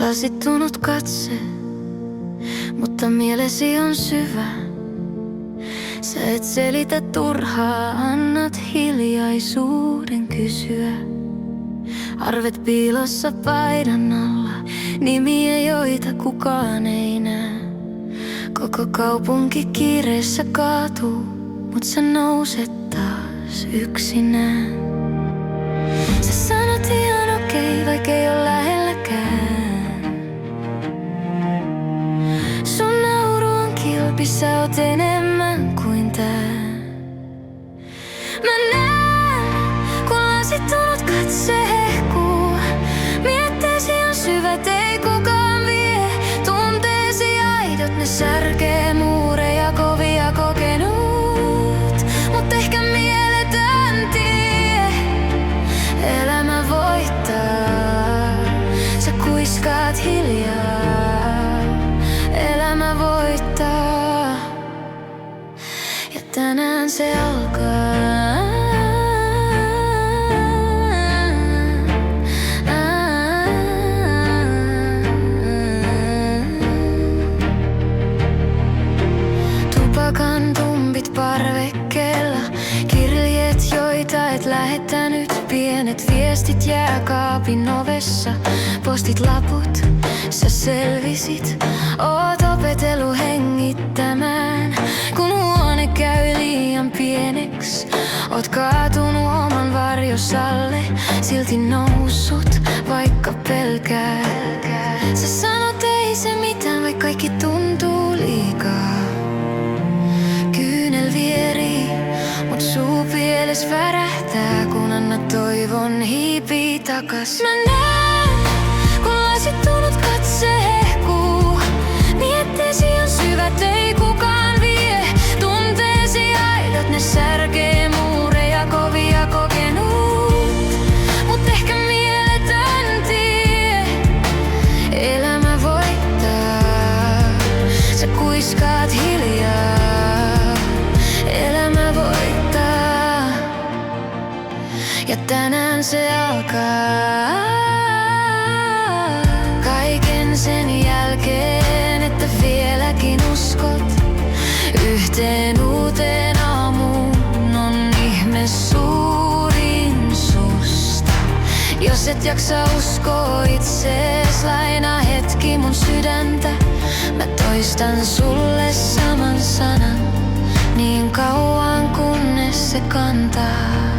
Lasittunut katse, mutta mielesi on syvä. Sä et selitä turhaa, annat hiljaisuuden kysyä. Arvet piilossa paidan alla, nimiä joita kukaan ei näe. Koko kaupunki kiireessä kaatuu, mut sä nouset taas yksinään. Sä sanot ihan okei, vaikka ei oo lähelläkään. Sun nauru on kilpi, sä oot enemmän kuin tää. Mä näen, kun lasittunut katse hehkuu. Mietteesi on syvät, ei kukaan vie. Tunteesi aidot, ne särkee muureja kovia kokenut. Mut ehkä mieletön tie, elämä voittaa. Sä kuiskaat hiljaa, elämä voittaa. Ja tänään se alkaa. Tupakan tumpit parvekkeella, kirjeet joita et lähettänyt, pienet viestit jääkaapin ovessa, postit laput, sä selvisit. Oot opetellut hengittämään, kun huone käy liian pieneks. Oot kaatunut oman varjos alle, silti noussut, vaikka pelkäät. Sä sanot ei se mitään, vaikka kaikki tuntuu liikaa. Kyynel vierii, mut suu pieles värähtää, kun annat toivon hiipii takas. Mä näen, kun lasittunut katse hehkuu. Mietteesi on syvät, ei kukaan vie. Tunteesi aidot, ne särkee muureja kovia kokenut. Mut ehkä mieletön tie, elämä voittaa. Sä kuiskaat hiljaa, elämä voittaa. Ja tänään se alkaa. Kaiken sen jälkeen, että vieläkin uskot yhteen uuteen aamuun, on ihme suurin susta. Jos et jaksa uskoa itsees, laina hetki mun sydäntä. Mä toistan sulle saman sanan, niin kauan kunnes se kantaa.